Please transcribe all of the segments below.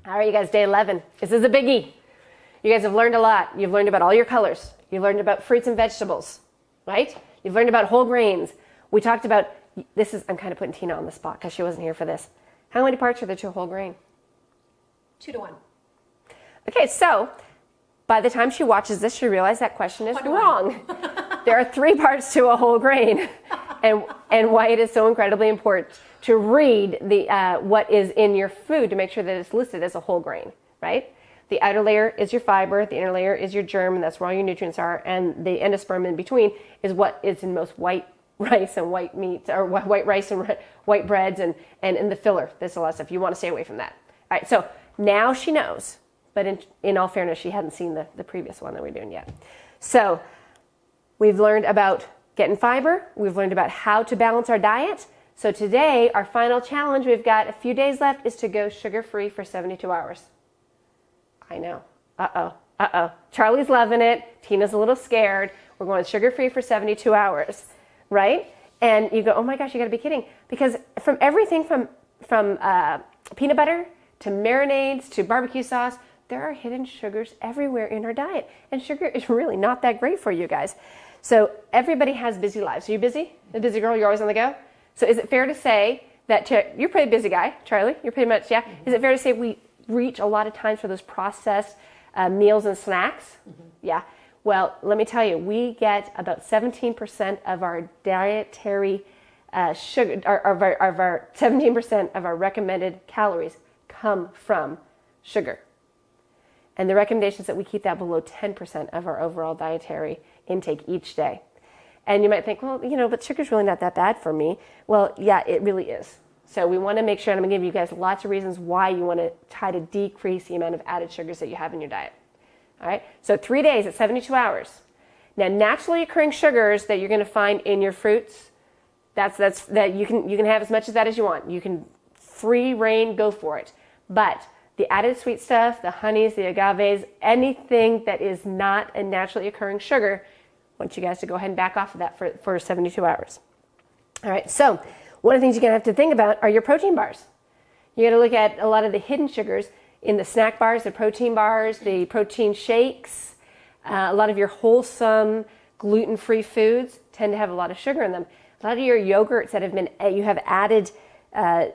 All right, you guys, day 11. This is a biggie. You guys have learned a lot. You've learned about all your colors. You've learned about fruits and vegetables, right? You've learned about whole grains. We talked about, I'm kind of putting Tina on the spot because she wasn't here for this. How many parts are there to a whole grain? 2 to 1. Okay, so by the time she watches this, she realized that question is wrong. There are 3 parts to a whole grain, and why it is so incredibly important to read what is in your food to make sure that it's listed as a whole grain, right? The outer layer is your fiber, the inner layer is your germ, and that's where all your nutrients are, and the endosperm in between is what is in most white rice and white meat, or white rice and white breads, and in the filler. There's a lot of stuff. You want to stay away from that. All right, so now she knows, but in all fairness, she hadn't seen the previous one that we're doing yet. So we've learned about getting fiber. We've learned about how to balance our diet. So today, our final challenge, we've got a few days left, is to go sugar-free for 72 hours. I know. Uh-oh. Charlie's loving it. Tina's a little scared. We're going sugar-free for 72 hours, right? And you go, oh my gosh, you got to be kidding. Because from everything from peanut butter to marinades to barbecue sauce, there are hidden sugars everywhere in our diet. And sugar is really not that great for you guys. So everybody has busy lives. Are you busy? A busy girl? You're always on the go? So is it fair to say that, you're a pretty busy guy, Charlie. You're pretty much, yeah. Mm-hmm. Is it fair to say we reach a lot of times for those processed meals and snacks? Mm-hmm. Yeah. Well, let me tell you, we get about 17% of our dietary sugar, of our 17% of our recommended calories come from sugar. And the recommendation is that we keep that below 10% of our overall dietary intake each day. And you might think, well, but sugar's really not that bad for me. Well, yeah, it really is. So we want to make sure, and I'm going to give you guys lots of reasons why you want to try to decrease the amount of added sugars that you have in your diet. All right, so 3 days at 72 hours. Now, naturally occurring sugars that you're going to find in your fruits, that you can have as much of that as you want. You can free reign, go for it. But the added sweet stuff, the honeys, the agaves, anything that is not a naturally occurring sugar, I want you guys to go ahead and back off of that for 72 hours. All right, so one of the things you're going to have to think about are your protein bars. You're going to look at a lot of the hidden sugars in the snack bars, the protein bars, the protein shakes. A lot of your wholesome gluten-free foods tend to have a lot of sugar in them. A lot of your yogurts that you have added,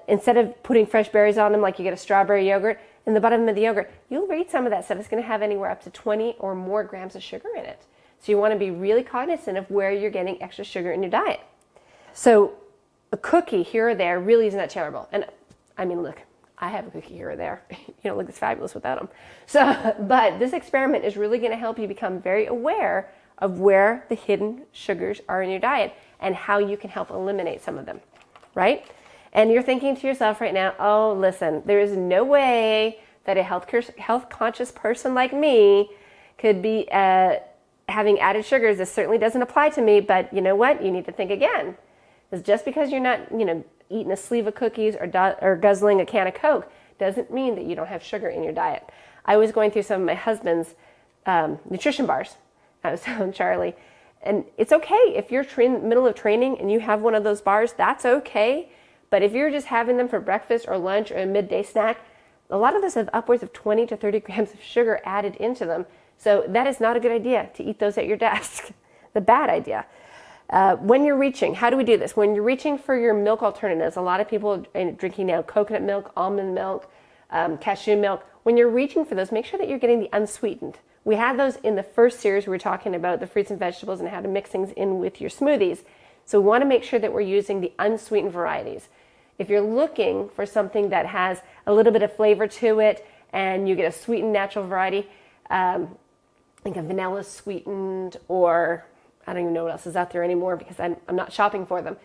instead of putting fresh berries on them like you get a strawberry yogurt, in the bottom of the yogurt, you'll read some of that stuff. It's going to have anywhere up to 20 or more grams of sugar in it. So you want to be really cognizant of where you're getting extra sugar in your diet. So a cookie here or there really isn't that terrible. And I mean, look, I have a cookie here or there. You don't look as fabulous without them. So, but this experiment is really going to help you become very aware of where the hidden sugars are in your diet and how you can help eliminate some of them, right? And you're thinking to yourself right now, oh, listen, there is no way that a health-conscious person like me could be having added sugars. This certainly doesn't apply to me, but you know what? You need to think again. Because just because you're not, eating a sleeve of cookies or guzzling a can of Coke doesn't mean that you don't have sugar in your diet. I was going through some of my husband's nutrition bars. I was telling Charlie, and it's okay if you're in the middle of training and you have one of those bars, that's okay. But if you're just having them for breakfast or lunch or a midday snack, a lot of those have upwards of 20 to 30 grams of sugar added into them. So that is not a good idea to eat those at your desk. The bad idea. When you're reaching, how do we do this? When you're reaching for your milk alternatives, a lot of people are drinking now coconut milk, almond milk, cashew milk. When you're reaching for those, make sure that you're getting the unsweetened. We had those in the first series. We were talking about the fruits and vegetables and how to mix things in with your smoothies. So we want to make sure that we're using the unsweetened varieties. If you're looking for something that has a little bit of flavor to it and you get a sweetened natural variety, like a vanilla sweetened, or I don't even know what else is out there anymore because I'm not shopping for them.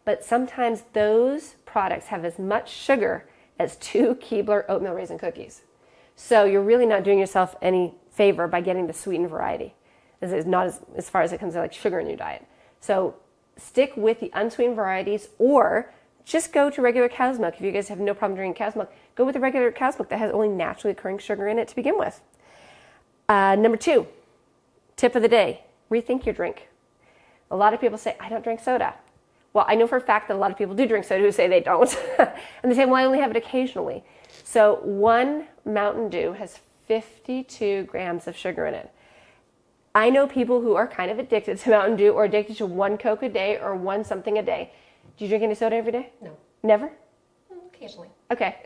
But sometimes those products have as much sugar as 2 Keebler oatmeal raisin cookies. So you're really not doing yourself any favor by getting the sweetened variety. This is not as far as it comes to like sugar in your diet. So stick with the unsweetened varieties, or just go to regular cow's milk. If you guys have no problem drinking cow's milk, go with the regular cow's milk that has only naturally occurring sugar in it to begin with. Number 2, tip of the day, rethink your drink. A lot of people say, I don't drink soda. Well, I know for a fact that a lot of people do drink soda who say they don't. And they say, well, I only have it occasionally. So one Mountain Dew has 52 grams of sugar in it. I know people who are kind of addicted to Mountain Dew or addicted to one Coke a day or one something a day. Do you drink any soda every day? No. Never? Occasionally. Okay.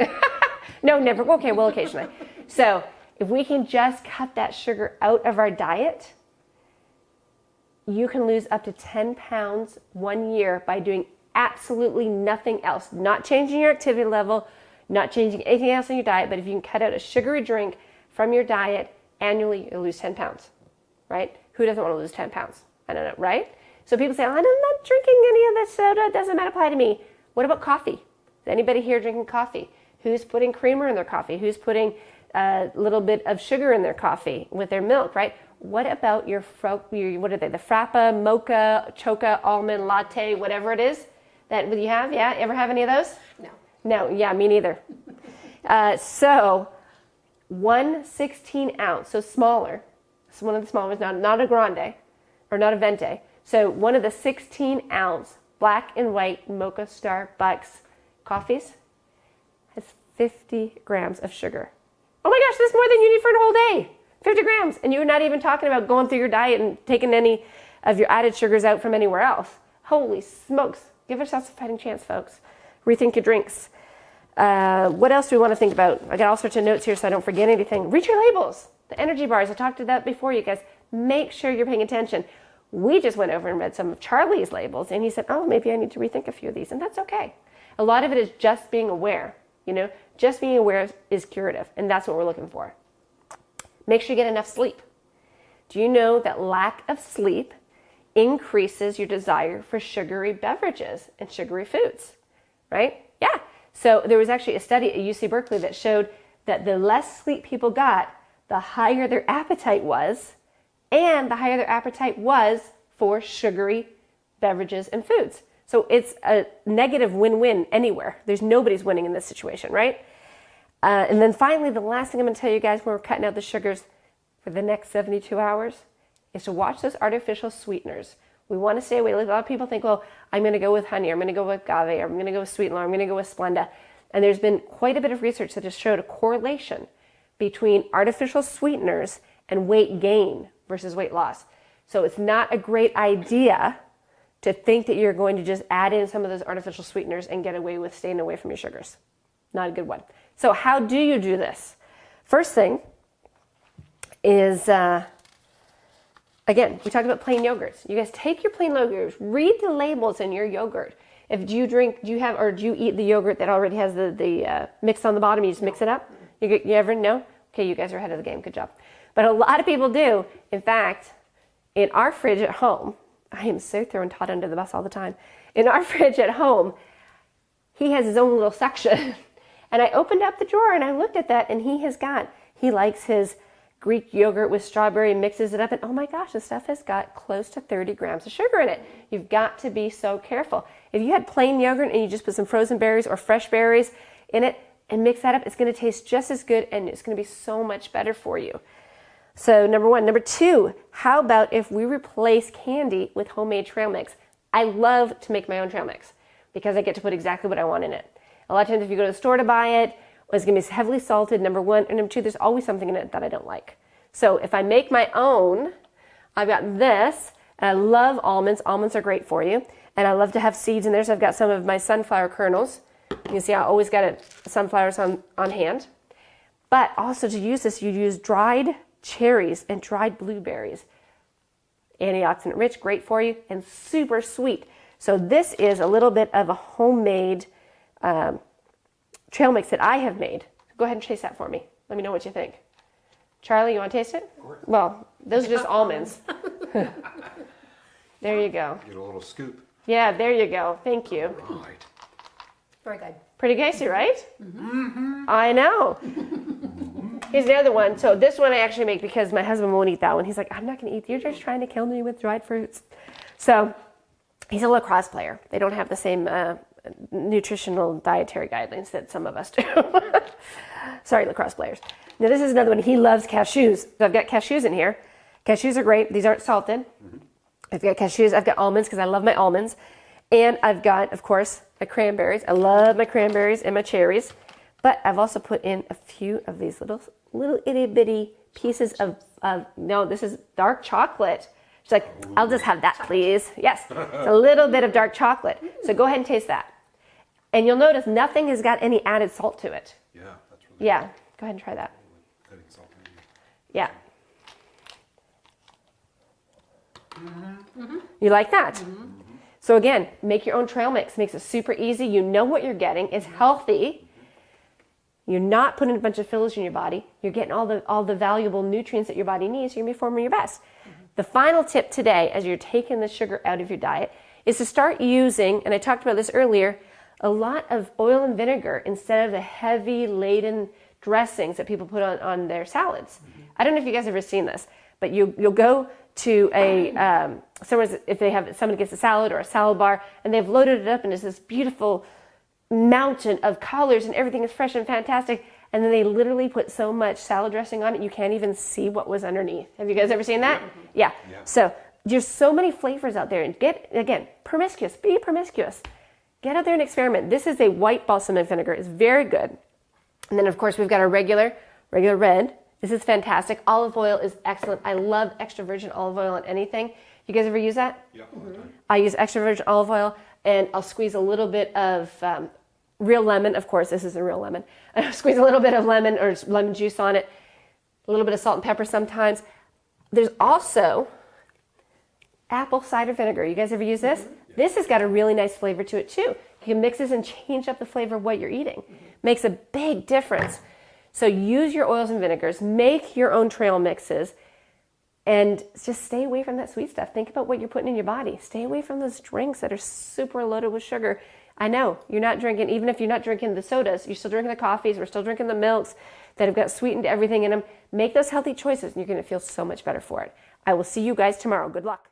No, never. Okay, well, occasionally. So if we can just cut that sugar out of our diet, you can lose up to 10 pounds 1 year by doing absolutely nothing else. Not changing your activity level, not changing anything else in your diet, but if you can cut out a sugary drink from your diet annually, you'll lose 10 pounds, right? Who doesn't want to lose 10 pounds? I don't know, right? So people say, I'm not drinking any of this soda. It doesn't apply to me. What about coffee? Is anybody here drinking coffee? Who's putting creamer in their coffee? Who's putting a little bit of sugar in their coffee with their milk, right? What about your what are they? The frappa, mocha, choca, almond, latte, whatever it is that you have? Yeah, ever have any of those? No. No, yeah, me neither. So 1 16-ounce, so smaller. So one of the smaller ones, not a grande or not a venti. So one of the 16-ounce black and white mocha Starbucks coffees has 50 grams of sugar. Oh my gosh, that's more than you need for a whole day. 50 grams. And you're not even talking about going through your diet and taking any of your added sugars out from anywhere else. Holy smokes. Give yourselves a fighting chance, folks. Rethink your drinks. What else do we want to think about? I got all sorts of notes here so I don't forget anything. Read your labels. The energy bars, I talked to that before, you guys. Make sure you're paying attention. We just went over and read some of Charlie's labels, and he said, oh, maybe I need to rethink a few of these, and that's okay. A lot of it is just being aware, just being aware is curative, and that's what we're looking for. Make sure you get enough sleep. Do you know that lack of sleep increases your desire for sugary beverages and sugary foods, right? Yeah. So there was actually a study at UC Berkeley that showed that the less sleep people got, the higher their appetite was, and the higher their appetite was for sugary beverages and foods. So it's a negative win-win anywhere. There's nobody's winning in this situation, right? And then finally, the last thing I'm going to tell you guys when we're cutting out the sugars for the next 72 hours is to watch those artificial sweeteners. We want to stay away. A lot of people think, well, I'm going to go with honey, or I'm going to go with agave, or I'm going to go with sweet and low, or I'm going to go with Splenda. And there's been quite a bit of research that has showed a correlation between artificial sweeteners and weight gain versus weight loss. So it's not a great idea to think that you're going to just add in some of those artificial sweeteners and get away with staying away from your sugars. Not a good one. So how do you do this? First thing is, again, we talked about plain yogurts. You guys take your plain yogurts, read the labels in your yogurt. Do you eat the yogurt that already has the mix on the bottom? You just mix it up? You ever know? Okay, you guys are ahead of the game. Good job. But a lot of people do. In fact, in our fridge at home, I am so throwing Todd under the bus all the time. In our fridge at home, he has his own little section. And I opened up the drawer and I looked at that, and he likes his Greek yogurt with strawberry and mixes it up. And oh my gosh, this stuff has got close to 30 grams of sugar in it. You've got to be so careful. If you had plain yogurt and you just put some frozen berries or fresh berries in it and mix that up, it's going to taste just as good and it's going to be so much better for you. So number one. Number two, how about if we replace candy with homemade trail mix? I love to make my own trail mix because I get to put exactly what I want in it. A lot of times if you go to the store to buy it, it's going to be heavily salted, number one. And number two, there's always something in it that I don't like. So if I make my own, I've got this. And I love almonds. Almonds are great for you. And I love to have seeds in there. So I've got some of my sunflower kernels. You can see I always got sunflowers on hand. But also to use this, you use dried cherries and dried blueberries. Antioxidant rich, great for you, and super sweet. So this is a little bit of a homemade trail mix that I have made. Go ahead and taste that for me. Let me know what you think. Charlie, you want to taste it? Of course. Well, those are just almonds. There you go. Get a little scoop. Yeah, there you go. Thank you. Right. Very good. Pretty tasty, right? Mm-hmm. I know. Here's the other one. So this one I actually make because my husband won't eat that one. He's like, I'm not going to eat. You're just trying to kill me with dried fruits. So he's a lacrosse player. They don't have the same nutritional dietary guidelines that some of us do. Sorry, lacrosse players. Now this is another one. He loves cashews. So I've got cashews in here. Cashews are great. These aren't salted. Mm-hmm. I've got cashews. I've got almonds because I love my almonds. And I've got, of course, my cranberries. I love my cranberries and my cherries. But I've also put in a few of these little itty bitty pieces of no, this is dark chocolate. She's like, I'll just have that, please. Yes, it's a little bit of dark chocolate. So go ahead and taste that. And you'll notice nothing has got any added salt to it. Yeah, that's really Yeah, go ahead and try that. cutting salt in. Yeah. You like that? So again, make your own trail mix. Makes it super easy. You know what you're getting. It's healthy. You're not putting a bunch of fillers in your body. You're getting all the valuable nutrients that your body needs. You're going to be performing your best. The final tip today, as you're taking the sugar out of your diet, is to start using, and I talked about this earlier, a lot of oil and vinegar instead of the heavy laden dressings that people put on their salads. I don't know if you guys have ever seen this, but you'll go to a somebody gets a salad or a salad bar, and they've loaded it up and it's this beautiful mountain of colors and everything is fresh and fantastic, and then they literally put so much salad dressing on it you can't even see what was underneath. Have you guys ever seen that? Yeah. So there's so many flavors out there, and be promiscuous. Get out there and experiment. This is a white balsamic vinegar. It's very good. And then of course we've got our regular red. This is fantastic. Olive oil is excellent. I love extra virgin olive oil on anything. You guys ever use that? Yeah, all the time. I use extra virgin olive oil, and I'll squeeze a little bit of real lemon. Of course, this is a real lemon. I squeeze a little bit of lemon or lemon juice on it, a little bit of salt and pepper sometimes. There's also apple cider vinegar. You guys ever use this? This has got a really nice flavor to it too. You can mix this and change up the flavor of what you're eating. Makes a big difference. So use your oils and vinegars, make your own trail mixes, and just stay away from that sweet stuff. Think about what you're putting in your body. Stay away from those drinks that are super loaded with sugar. I know you're not drinking, even if you're not drinking the sodas, you're still drinking the coffees, we're still drinking the milks that have got sweetened everything in them. Make those healthy choices and you're going to feel so much better for it. I will see you guys tomorrow. Good luck.